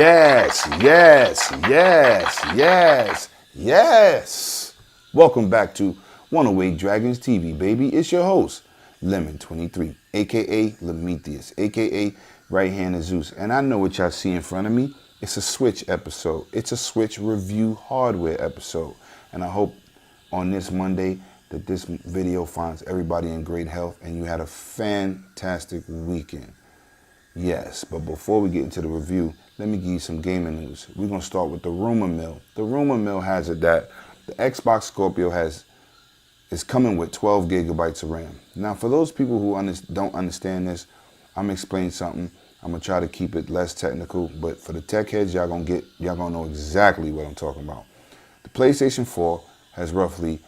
Yes, yes, yes, yes, yes. Welcome back to 108 Dragons TV, baby. It's your host, Lemon23, a.k.a. Lemetheus, a.k.a. Right Hand of Zeus. And I know what y'all see in front of me. It's a Switch episode. It's a Switch review hardware episode. And I hope on this Monday that this video finds everybody in great health and you had a fantastic weekend. Yes, but before we get into the review, let me give you some gaming news. We're going to start with the rumor mill. The rumor mill has it that the Xbox Scorpio is coming with 12 gigabytes of RAM. Now, for those people who don't understand this, I'm going to explain something. I'm going to try to keep it less technical, but for the tech heads, y'all going to know exactly what I'm talking about. The PlayStation 4 has roughly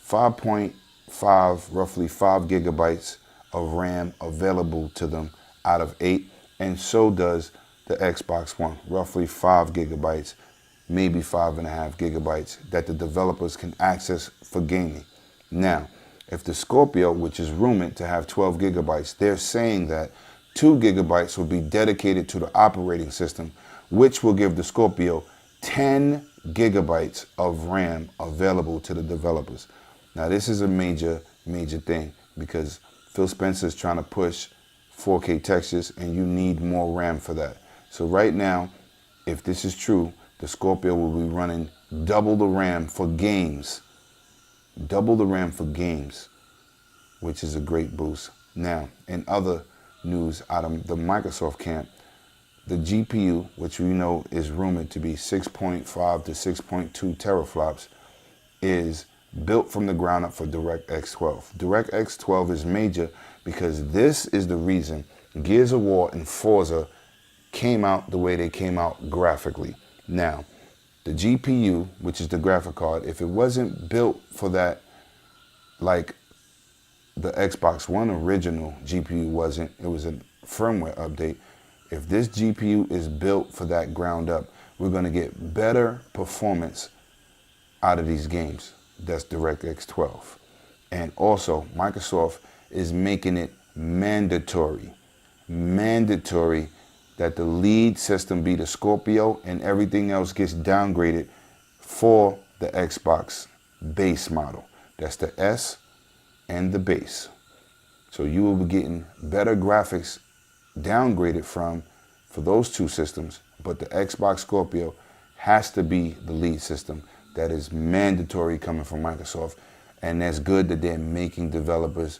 5.5, roughly 5 gigabytes of RAM available to them out of 8, and so does the Xbox One, roughly 5 gigabytes, maybe 5.5 gigabytes that the developers can access for gaming. Now, if the Scorpio, which is rumored to have 12 gigabytes, they're saying that 2 gigabytes will be dedicated to the operating system, which will give the Scorpio 10 gigabytes of RAM available to the developers. Now, this is a major thing because Phil Spencer is trying to push 4K textures and you need more RAM for that. So right now, if this is true, the Scorpio will be running double the RAM for games. Double the RAM for games, which is a great boost. Now, in other news out of the Microsoft camp, the GPU, which we know is rumored to be 6.5 to 6.2 teraflops, is built from the ground up for DirectX 12. DirectX 12 is major because this is the reason Gears of War and Forza came out the way they came out graphically. Now, the GPU, which is the graphic card, if it wasn't built for that, like the Xbox One original GPU wasn't, it was a firmware update. If this GPU is built for that ground up, we're going to get better performance out of these games. That's DirectX 12. And also, Microsoft is making it mandatory that the lead system be the Scorpio and everything else gets downgraded for the Xbox base model. That's the S and the base. So you will be getting better graphics downgraded for those two systems, but the Xbox Scorpio has to be the lead system. That is mandatory coming from Microsoft, and that's good that they're making developers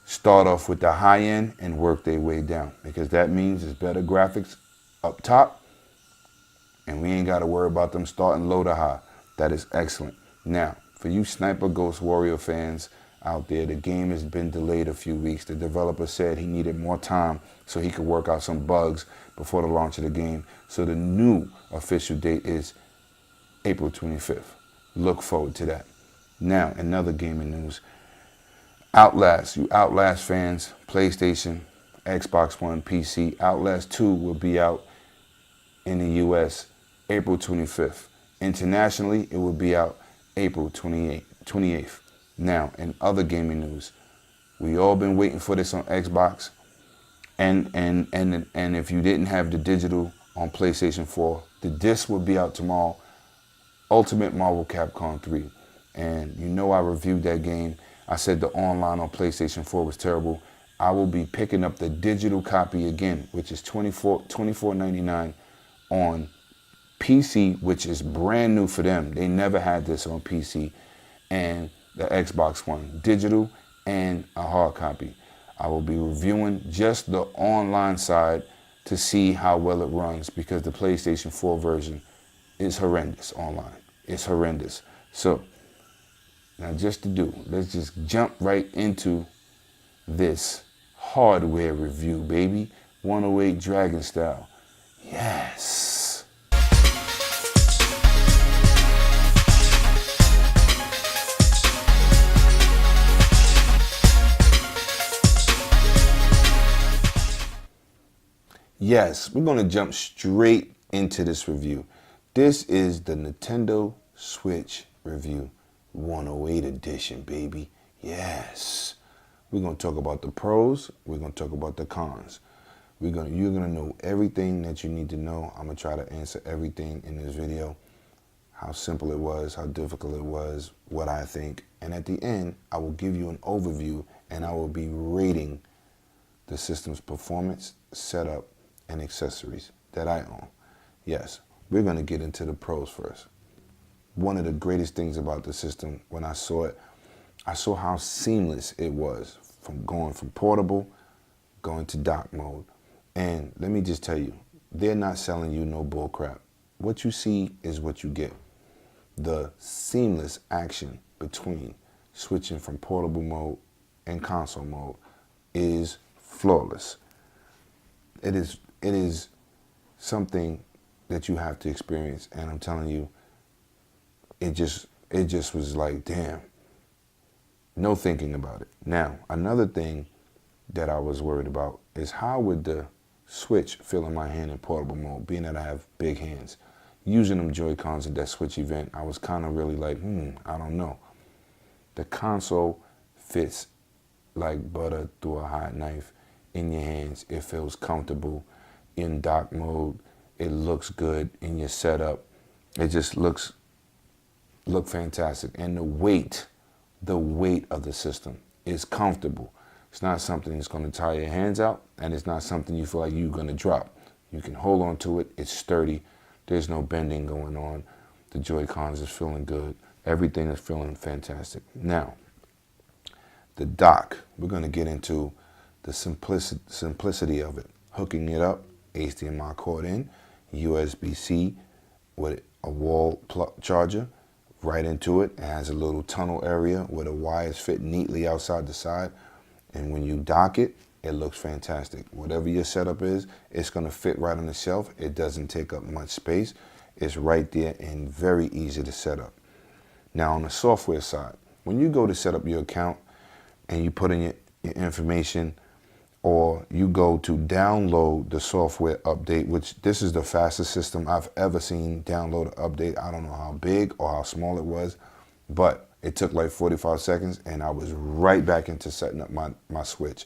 start off with the high end and work their way down, because that means it's better graphics up top and we ain't got to worry about them starting low to high. That is excellent. Now, for you Sniper Ghost Warrior fans out there, the game has been delayed a few weeks. The developer said he needed more time so he could work out some bugs before the launch of the game. So the new official date is April 25th. Look forward to that. Now, another gaming news. Outlast, you Outlast fans, PlayStation, Xbox One, PC, Outlast 2 will be out in the US April 25th. Internationally, it will be out April 28th. Now, in other gaming news, we all been waiting for this on Xbox, and if you didn't have the digital on PlayStation 4, the disc will be out tomorrow, Ultimate Marvel Capcom 3. And you know I reviewed that game. I said the online on PlayStation 4 was terrible. I will be picking up the digital copy again, which is $24.99 on PC, which is brand new for them. They never had this on PC, and the Xbox One, digital and a hard copy. I will be reviewing just the online side to see how well it runs, because the PlayStation 4 version is horrendous online. It's horrendous. So, now let's just jump right into this hardware review, baby. 108 Dragon style. Yes. Yes, we're going to jump straight into this review. This is the Nintendo Switch review. 108 edition, baby. Yes. We're going to talk about the pros. We're going to talk about the cons. You're gonna know everything that you need to know. I'm gonna try to answer everything in this video. How simple it was, how difficult it was, what I think. And at the end, I will give you an overview and I will be rating the system's performance, setup, and accessories that I own. Yes, we're gonna get into the pros first. One of the greatest things about the system, when I saw it, I saw how seamless it was from going from portable, going to dock mode. And let me just tell you, they're not selling you no bull crap. What you see is what you get. The seamless action between switching from portable mode and console mode is flawless. It is something that you have to experience, and I'm telling you, it just was like, damn, no thinking about it. Now, another thing that I was worried about is how would the switch feel in my hand in portable mode, being that I have big hands. Using them Joy-Cons at that Switch event, I was kind of really like, I don't know. The console fits like butter through a hot knife in your hands. It feels comfortable in dock mode. It looks good in your setup. It just look fantastic. And the weight of the system is comfortable. It's not something that's going to tire your hands out, and it's not something you feel like you're going to drop. You can hold on to it. It's sturdy. There's no bending going on. The Joy-Cons is feeling good. Everything is feeling fantastic. Now, the dock, we're going to get into the simplicity of it. Hooking it up, HDMI cord in, USB-C with a wall plug charger right into it. It has a little tunnel area where the wires fit neatly outside the side. And when you dock it, it looks fantastic. Whatever your setup is, it's going to fit right on the shelf. It doesn't take up much space. It's right there and very easy to set up. Now, on the software side, when you go to set up your account and you put in your information, or you go to download the software update, which this is the fastest system I've ever seen download an update. I don't know how big or how small it was, but it took like 45 seconds and I was right back into setting up my Switch.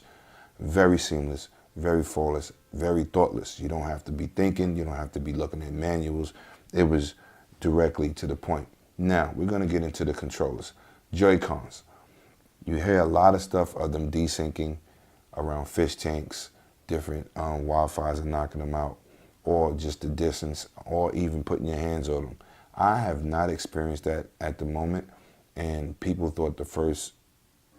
Very seamless, very flawless, very thoughtless. You don't have to be thinking. You don't have to be looking at manuals. It was directly to the point. Now, we're going to get into the controllers. Joy-Cons. You hear a lot of stuff of them desyncing around fish tanks, different Wi-Fi's and knocking them out, or just the distance, or even putting your hands on them. I have not experienced that at the moment, and people thought the first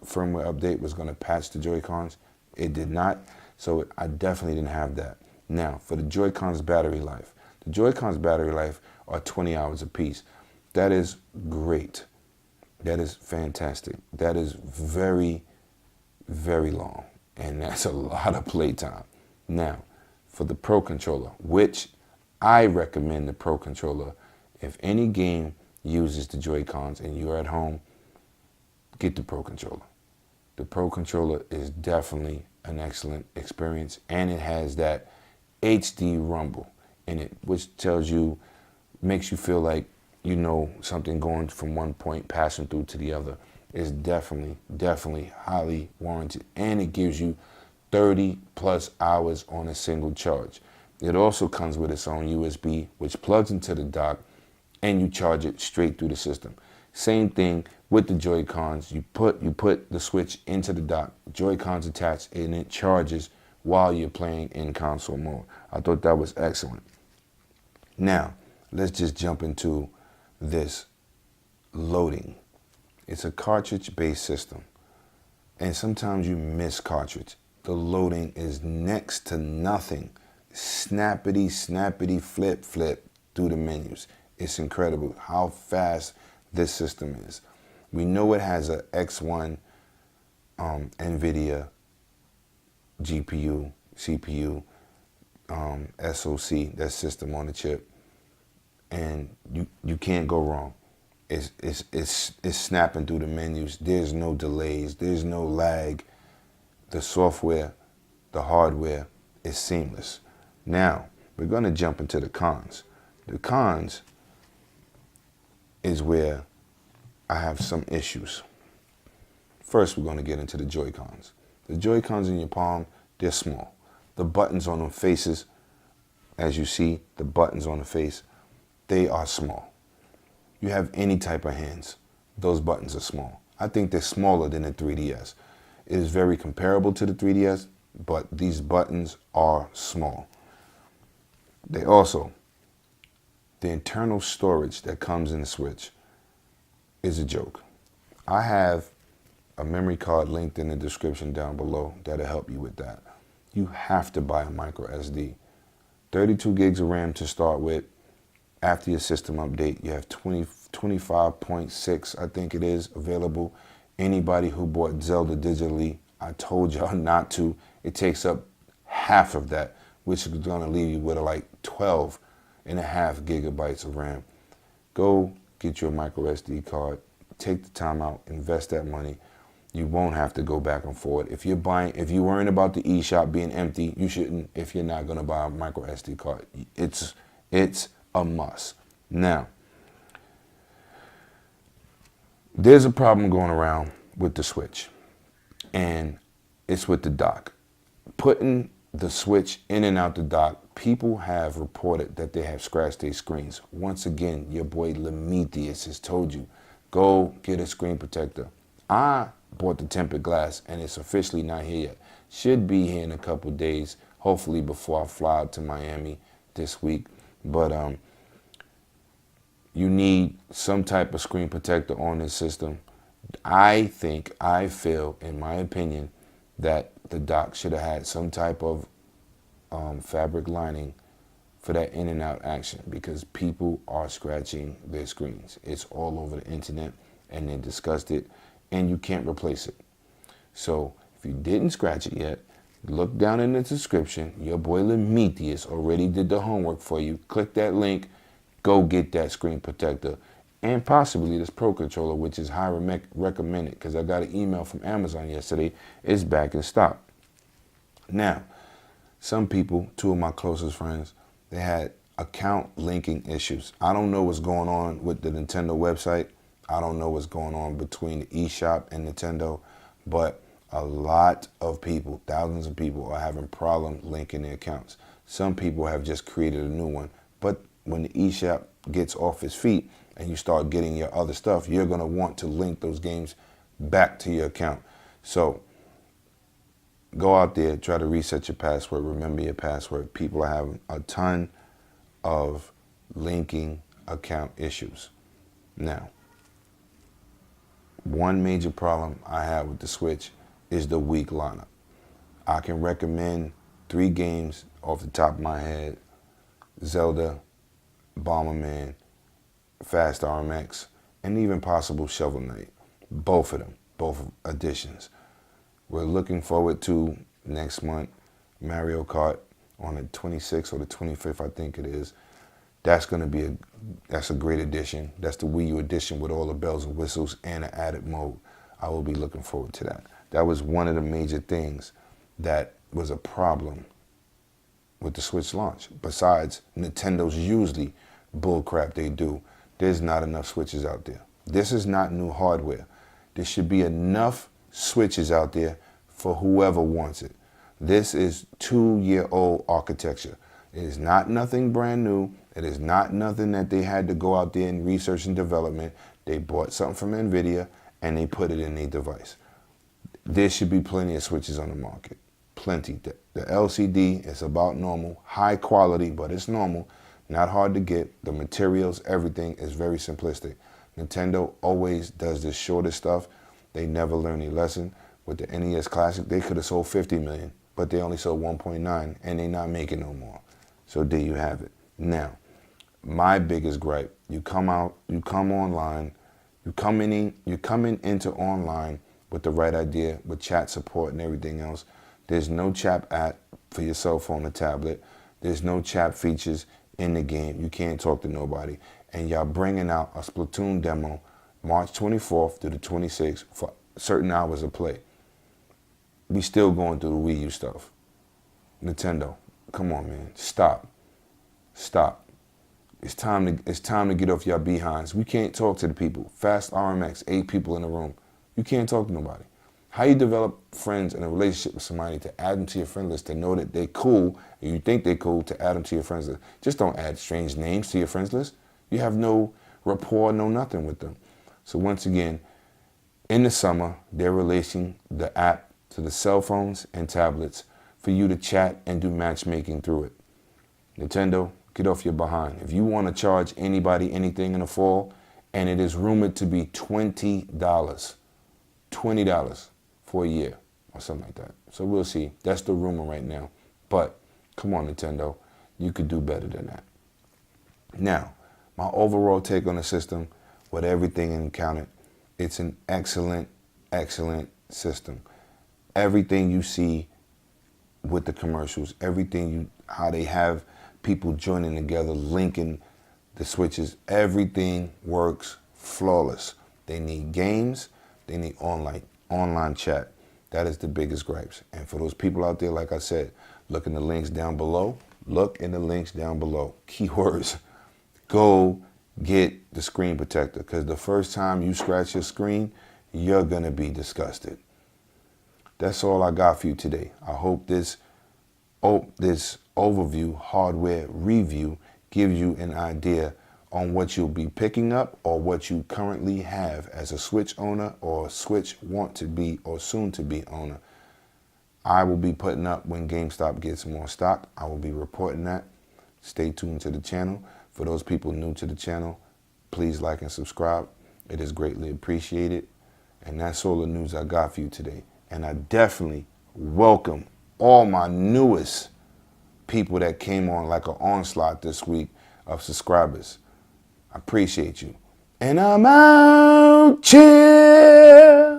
firmware update was going to patch the Joy-Cons. It did not, so I definitely didn't have that. Now, for the Joy-Cons battery life. The Joy-Cons battery life are 20 hours apiece. That is great. That is fantastic. That is very, very long, and that's a lot of playtime. Now, for the Pro Controller, which I recommend the Pro Controller. If any game uses the Joy-Cons and you're at home, get the Pro Controller. The Pro Controller is definitely an excellent experience, and it has that HD rumble in it, which tells you, makes you feel like you know something going from one point passing through to the other. Is definitely highly warranted, and it gives you 30 plus hours on a single charge. It also comes with its own USB, which plugs into the dock, and you charge it straight through the system. Same thing with the Joy-Cons. You put the Switch into the dock, Joy-Cons attached, and it charges while you're playing in console mode. I thought that was excellent. Now, let's just jump into this loading. It's a cartridge-based system, and sometimes you miss cartridge. The loading is next to nothing. Snappity, flip through the menus. It's incredible how fast this system is. We know it has a X1 NVIDIA GPU, CPU, SoC, that system on the chip, and you can't go wrong. It's snapping through the menus. There's no delays. There's no lag. The software, the hardware is seamless. Now, we're going to jump into the cons. The cons is where I have some issues. First, we're going to get into the Joy-Cons. The Joy-Cons in your palm, they're small. the buttons on them faces, as you see, the buttons on the face, they are small. You have any type of hands, those buttons are small. I think they're smaller than the 3DS. It is very comparable to the 3DS, but these buttons are small. They also, the internal storage that comes in the Switch is a joke. I have a memory card linked in the description down below that'll help you with that. You have to buy a micro SD. 32 gigs of RAM to start with. After your system update, you have 25.6, I think it is, available. Anybody who bought Zelda digitally, I told y'all not to. It takes up half of that, which is going to leave you with like 12.5 gigabytes of RAM. Go get your micro SD card. Take the time out, invest that money. You won't have to go back and forth. If you're worrying about the eShop being empty, you shouldn't if you're not going to buy a micro SD card. It's a must. Now, there's a problem going around with the Switch, and it's with the dock. Putting the Switch in and out the dock, people have reported that they have scratched their screens. Once again, your boy Lemetius has told you, go get a screen protector. I bought the tempered glass, and it's officially not here yet. Should be here in a couple days, hopefully before I fly out to Miami this week. But you need some type of screen protector on this system. I feel, in my opinion, that the dock should have had some type of fabric lining for that in and out action, because people are scratching their screens. It's all over the internet, and they're disgusted, and you can't replace it. So if you didn't scratch it yet, look down in the description. Your boy Lemetius already did the homework for you. Click that link, go get that screen protector, and possibly this Pro Controller, which is highly recommended, because I got an email from Amazon yesterday. It's back in stock. Now, some people, two of my closest friends, they had account linking issues. I don't know what's going on with the Nintendo website. I don't know what's going on between the eShop and Nintendo, but a lot of people, thousands of people, are having problems linking their accounts. Some people have just created a new one, but when the eShop gets off its feet and you start getting your other stuff, you're going to want to link those games back to your account. So go out there, try to reset your password, remember your password. People are having a ton of linking account issues. Now, one major problem I have with the Switch is the weak lineup. I can recommend 3 games off the top of my head: Zelda, Bomberman, Fast RMX, and even possible Shovel Knight. Both of them, both editions. We're looking forward to next month Mario Kart on the 26th or the 25th, I think it is. That's going to be that's a great addition. That's the Wii U edition with all the bells and whistles and an added mode. I will be looking forward to that. That was one of the major things that was a problem with the Switch launch. Besides Nintendo's usually bullcrap they do, there's not enough Switches out there. This is not new hardware. There should be enough Switches out there for whoever wants it. This is 2-year-old architecture. It is not nothing brand new. It is not nothing that they had to go out there and research and development. They bought something from NVIDIA and they put it in their device. There should be plenty of Switches on the market. Plenty. The LCD is about normal. High quality, but it's normal. Not hard to get. The materials, everything is very simplistic. Nintendo always does this shorter stuff. They never learn a lesson. With the NES Classic, they could have sold 50 million, but they only sold 1.9, and they're not making no more. So there you have it. Now, my biggest gripe: you come online, you're coming into online with the right idea, with chat support and everything else. There's no chat app for your cell phone or tablet. There's no chat features in the game. You can't talk to nobody. And y'all bringing out a Splatoon demo March 24th through the 26th for certain hours of play. We still going through the Wii U stuff. Nintendo, come on, man. Stop. It's time to get off your behinds. We can't talk to the people. Fast RMX, 8 people in the room. You can't talk to nobody. How you develop friends and a relationship with somebody to add them to your friend list, to know that they're cool, and you think they're cool, to add them to your friends list. Just don't add strange names to your friends list. You have no rapport, no nothing with them. So once again, in the summer, they're releasing the app to the cell phones and tablets for you to chat and do matchmaking through it. Nintendo, get off your behind. If you want to charge anybody anything in the fall, and it is rumored to be $20, $20 for a year or something like that. So we'll see. That's the rumor right now. But come on, Nintendo, you could do better than that. Now, my overall take on the system, with everything encountered, it's an excellent, excellent system. Everything you see with the commercials, how they have people joining together, linking the switches, everything works flawless. They need games, they need online chat. That is the biggest gripes. And for those people out there, like I said, look in the links down below. Look in the links down below. Keywords. Go get the screen protector, because the first time you scratch your screen, you're going to be disgusted. That's all I got for you today. I hope this overview, hardware review, gives you an idea on what you'll be picking up or what you currently have as a Switch owner or Switch want to be or soon to be owner. I will be putting up when GameStop gets more stock. I will be reporting that. Stay tuned to the channel. For those people new to the channel, please like and subscribe. It is greatly appreciated. And that's all the news I got for you today. And I definitely welcome all my newest people that came on like an onslaught this week of subscribers. I appreciate you. And I'm out. Cheers.